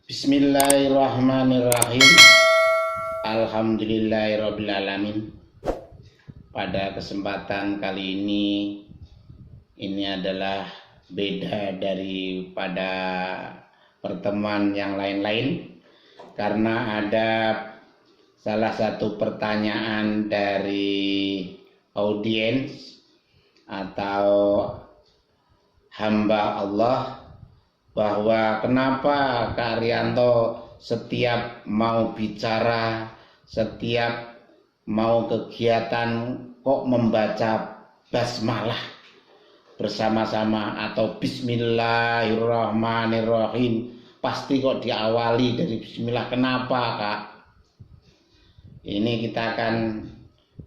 Bismillahirrahmanirrahim. Alhamdulillahirrabbilalamin. Pada kesempatan kali ini adalah beda daripada pertemuan yang lain-lain, karena ada salah satu pertanyaan dari audiens atau hamba Allah, bahwa kenapa Kak Arianto setiap mau bicara, setiap mau kegiatan kok membaca basmalah bersama-sama atau Bismillahirrahmanirrahim, pasti kok diawali dari Bismillah. Kenapa, Kak? Ini kita akan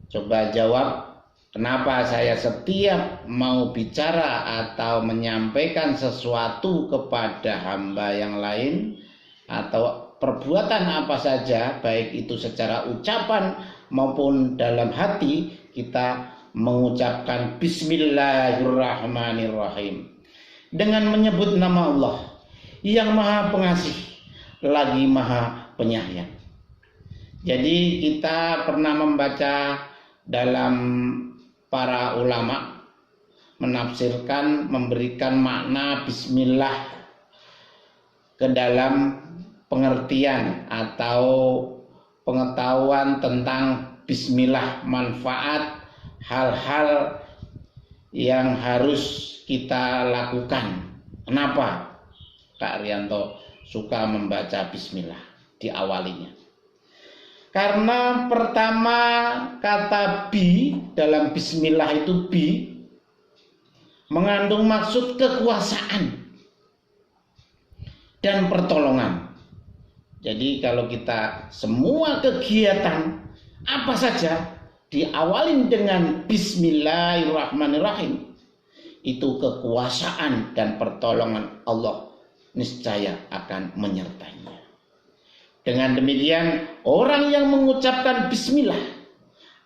coba jawab. Kenapa saya setiap mau bicara atau menyampaikan sesuatu kepada hamba yang lain atau perbuatan apa saja, baik itu secara ucapan maupun dalam hati, kita mengucapkan Bismillahirrahmanirrahim dengan menyebut nama Allah yang Maha Pengasih lagi Maha Penyayang. Jadi kita pernah membaca dalam para ulama menafsirkan, memberikan makna bismillah ke dalam pengertian atau pengetahuan tentang bismillah, manfaat, hal-hal yang harus kita lakukan. Kenapa Kak Arianto suka membaca bismillah diawalinya? Karena pertama, kata bi dalam bismillah itu bi mengandung maksud kekuasaan dan pertolongan. Jadi kalau kita semua kegiatan apa saja diawalin dengan Bismillahirrahmanirrahim, itu kekuasaan dan pertolongan Allah niscaya akan menyertainya. Dengan demikian, orang yang mengucapkan bismillah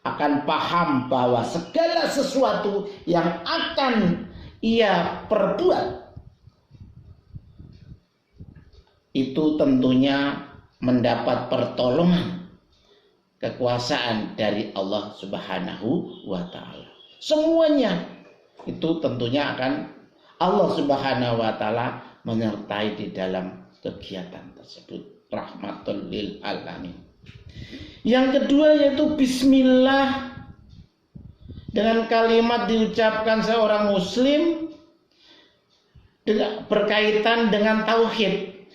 akan paham bahwa segala sesuatu yang akan ia perbuat itu tentunya mendapat pertolongan, kekuasaan dari Allah Subhanahu wa Ta'ala. Semuanya itu tentunya akan Allah Subhanahu wa Ta'ala menyertai di dalam kegiatan tersebut. Rahmatul lil alamin. Yang kedua yaitu bismillah dengan kalimat diucapkan seorang muslim berkaitan dengan tauhid.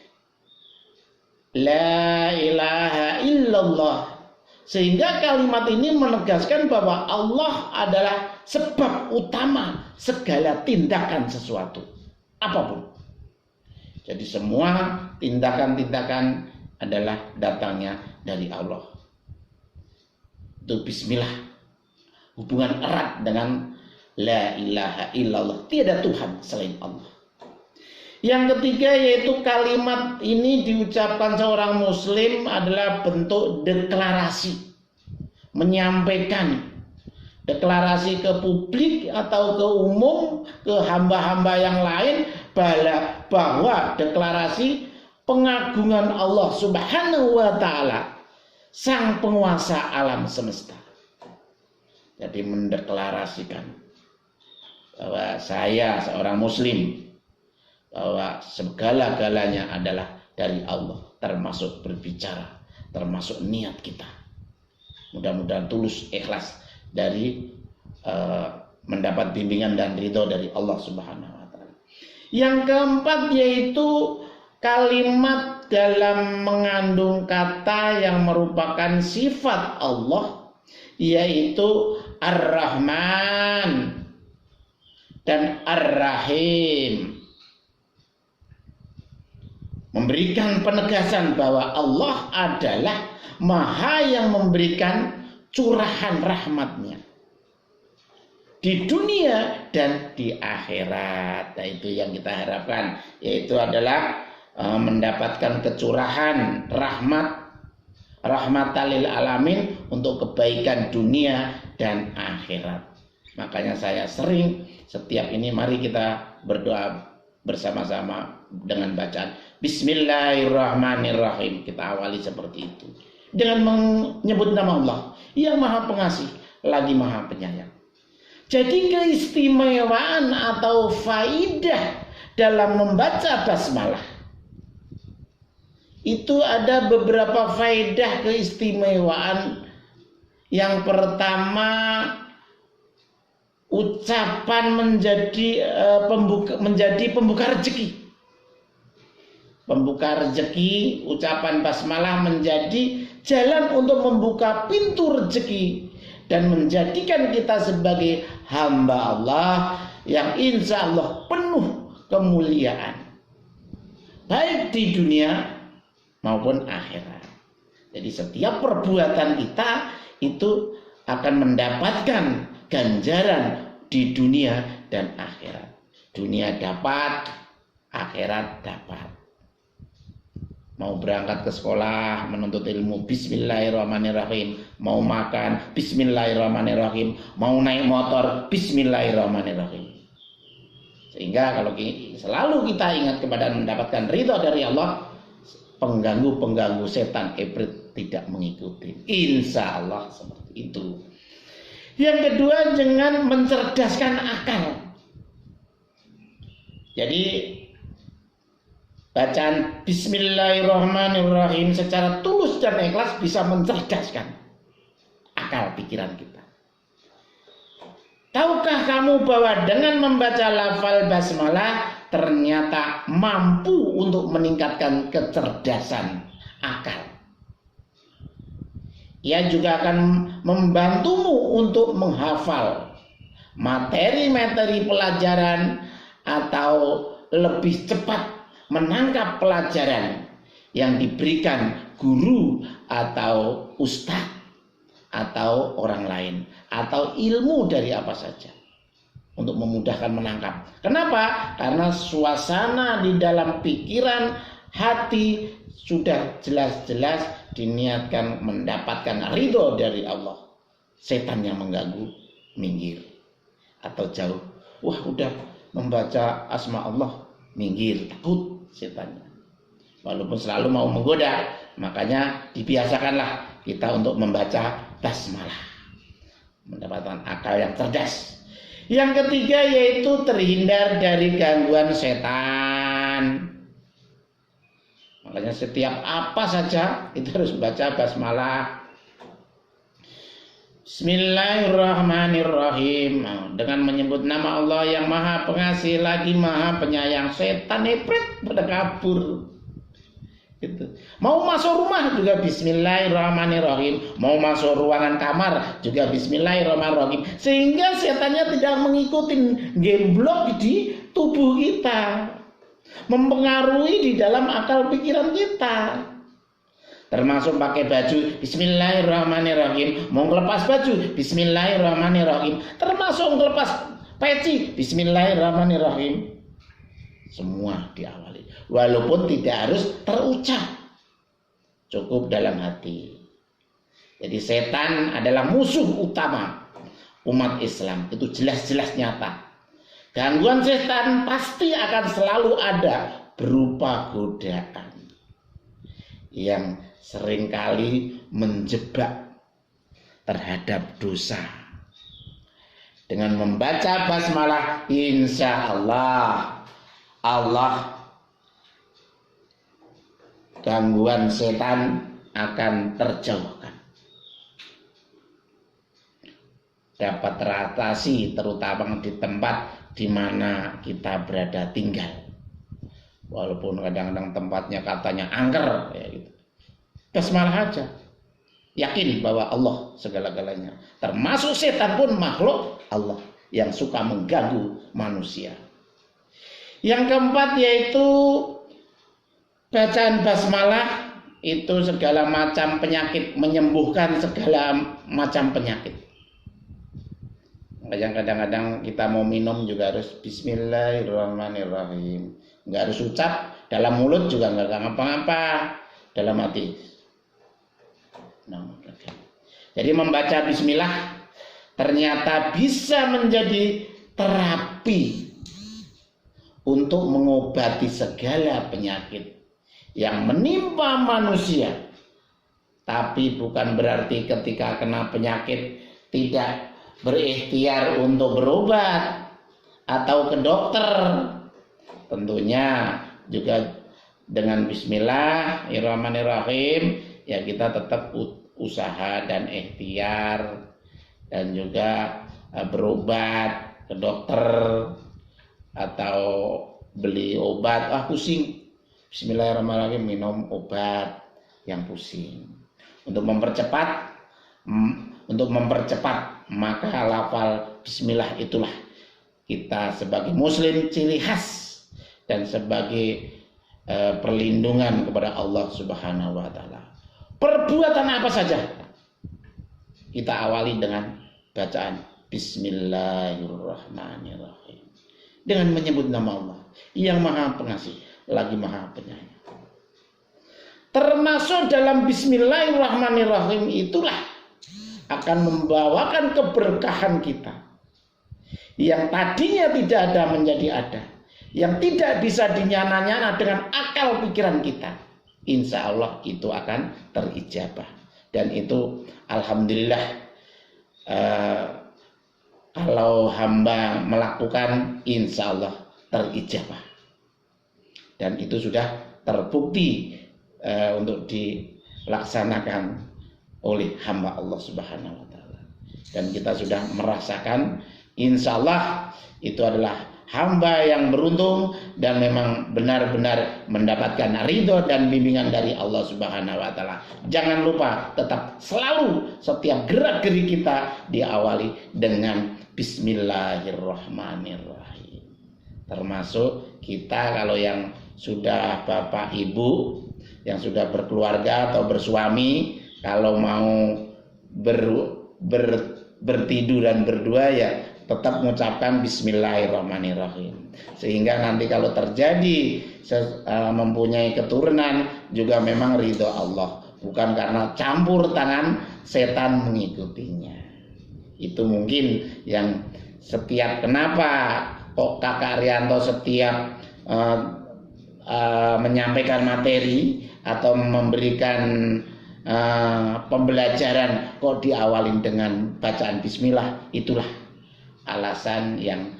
La ilaha illallah. Sehingga kalimat ini menegaskan bahwa Allah adalah sebab utama segala tindakan sesuatu apapun. Jadi semua tindakan-tindakan adalah datangnya dari Allah. Itu bismillah. Hubungan erat dengan la ilaha illallah. Tiada Tuhan selain Allah. Yang ketiga yaitu kalimat ini diucapkan seorang muslim adalah bentuk deklarasi. Menyampaikan deklarasi ke publik atau ke umum, ke hamba-hamba yang lain, bahwa deklarasi pengagungan Allah Subhanahu wa Ta'ala, sang penguasa alam semesta. Jadi mendeklarasikan bahwa saya seorang muslim, bahwa segala-galanya adalah dari Allah, termasuk berbicara, termasuk niat kita. Mudah-mudahan tulus, ikhlas dari mendapat bimbingan dan ridho dari Allah Subhanahu wa Ta'ala. Yang keempat yaitu kalimat dalam mengandung kata yang merupakan sifat Allah, yaitu Ar-Rahman dan Ar-Rahim. Memberikan penegasan bahwa Allah adalah Maha yang memberikan curahan rahmatnya di dunia dan di akhirat. Nah, itu yang kita harapkan, yaitu adalah mendapatkan kecurahan rahmatan lil alamin untuk kebaikan dunia dan akhirat. Makanya saya sering setiap ini mari kita berdoa bersama-sama dengan bacaan Bismillahirrahmanirrahim. Kita awali seperti itu dengan menyebut nama Allah yang Maha Pengasih lagi Maha Penyayang. Jadi keistimewaan atau faidah dalam membaca basmalah itu ada beberapa faedah keistimewaan. Yang pertama, ucapan menjadi pembuka rezeki. Pembuka rezeki, ucapan basmalah menjadi jalan untuk membuka pintu rezeki dan menjadikan kita sebagai hamba Allah yang insya Allah penuh kemuliaan, baik di dunia maupun akhirat. Jadi setiap perbuatan kita itu akan mendapatkan ganjaran di dunia dan akhirat. Dunia dapat, akhirat dapat. Mau berangkat ke sekolah menuntut ilmu, Bismillahirrahmanirrahim. Mau makan, Bismillahirrahmanirrahim. Mau naik motor, Bismillahirrahmanirrahim. Sehingga kalau selalu kita ingat kepada mendapatkan ridho dari Allah, pengganggu-pengganggu setan ibrit tidak mengikuti. Insya Allah seperti itu. Yang kedua, dengan mencerdaskan akal. Jadi bacaan Bismillahirrahmanirrahim secara tulus dan ikhlas bisa mencerdaskan akal pikiran kita. Tahukah kamu bahwa dengan membaca lafal basmalah ternyata mampu untuk meningkatkan kecerdasan akal? Ia juga akan membantumu untuk menghafal materi-materi pelajaran atau lebih cepat menangkap pelajaran yang diberikan guru atau ustadz atau orang lain atau ilmu dari apa saja untuk memudahkan menangkap. Kenapa? Karena suasana di dalam pikiran hati sudah jelas-jelas diniatkan mendapatkan ridho dari Allah. Setan yang mengganggu minggir atau jauh. Wah, udah membaca asma Allah minggir, takut setannya. Walaupun selalu mau menggoda, makanya dibiasakanlah kita untuk membaca basmalah, mendapatkan akal yang cerdas. Yang ketiga yaitu terhindar dari gangguan setan. Makanya setiap apa saja itu harus baca basmalah. Bismillahirrahmanirrahim. Dengan menyebut nama Allah yang Maha Pengasih lagi Maha Penyayang, setan ibrit pada kabur. Gitu. Mau masuk rumah juga Bismillahirrahmanirrahim. Mau masuk ruangan kamar juga Bismillahirrahmanirrahim. Sehingga setannya tidak mengikuti gemblok di tubuh kita, mempengaruhi di dalam akal pikiran kita. Termasuk pakai baju Bismillahirrahmanirrahim. Mau lepas baju Bismillahirrahmanirrahim. Termasuk lepas peci Bismillahirrahmanirrahim. Semua diawali. Walaupun tidak harus terucap, cukup dalam hati. Jadi setan adalah musuh utama umat Islam. Itu jelas-jelas nyata. Gangguan setan pasti akan selalu ada berupa godaan yang seringkali menjebak terhadap dosa. Dengan membaca basmalah, insya Allah gangguan setan akan terjauhkan, dapat teratasi, terutama di tempat di mana kita berada tinggal. Walaupun kadang-kadang tempatnya katanya angker, ya gitu. Basmalah aja, yakin bahwa Allah segala-galanya, termasuk setan pun makhluk Allah yang suka mengganggu manusia. Yang keempat yaitu bacaan basmalah itu segala macam penyakit, menyembuhkan segala macam penyakit. Yang kadang-kadang kita mau minum juga harus Bismillahirrahmanirrahim. Nggak harus ucap, dalam mulut juga nggak ngapa-ngapa, dalam hati. Jadi membaca bismillah ternyata bisa menjadi terapi untuk mengobati segala penyakit yang menimpa manusia. Tapi bukan berarti ketika kena penyakit tidak berikhtiar untuk berobat atau ke dokter. Tentunya juga dengan bismillahirrahmanirrahim, ya kita tetap usaha dan ikhtiar dan juga berobat ke dokter atau beli obat, pusing, bismillahirrahmanirrahim, minum obat yang pusing. Untuk mempercepat maka lafal bismillah itulah kita sebagai muslim ciri khas dan sebagai perlindungan kepada Allah Subhanahu wa taala. Perbuatan apa saja kita awali dengan bacaan bismillahirrahmanirrahim, dengan menyebut nama Allah yang Maha Pengasih lagi Maha Penyayang. Termasuk dalam bismillahirrahmanirrahim itulah akan membawakan keberkahan kita yang tadinya tidak ada menjadi ada, yang tidak bisa dinyana-nyana dengan akal pikiran kita. Insya Allah itu akan terijabah, dan itu alhamdulillah kalau hamba melakukan insya Allah terijabah, dan itu sudah terbukti untuk dilaksanakan oleh hamba Allah Subhanahu wa taala, dan kita sudah merasakan insya Allah itu adalah hamba yang beruntung dan memang benar-benar mendapatkan ridho dan bimbingan dari Allah Subhanahu wa taala. Jangan lupa tetap selalu setiap gerak-gerik kita diawali dengan bismillahirrahmanirrahim. Termasuk kita kalau yang sudah bapak ibu, yang sudah berkeluarga atau bersuami, kalau mau bertidur dan berdua ya tetap mengucapkan bismillahirrahmanirrahim, sehingga nanti kalau terjadi mempunyai keturunan juga memang ridho Allah, bukan karena campur tangan setan mengikutinya. Itu mungkin yang setiap kenapa kok Kakak Rianto setiap menyampaikan materi atau memberikan pembelajaran kok diawalin dengan bacaan bismillah. Itulah alasan yang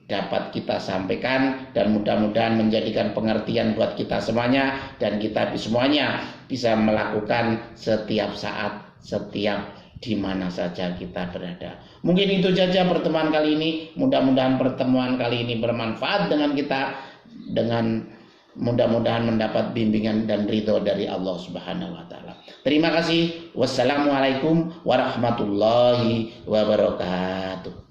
dapat kita sampaikan, dan mudah-mudahan menjadikan pengertian buat kita semuanya, dan kita semuanya bisa melakukan setiap saat, setiap di mana saja kita berada. Mungkin itu saja pertemuan kali ini. Mudah-mudahan pertemuan kali ini bermanfaat dengan kita, dengan mudah-mudahan mendapat bimbingan dan ridho dari Allah Subhanahu wa taala. Terima kasih. Wassalamualaikum warahmatullahi wabarakatuh.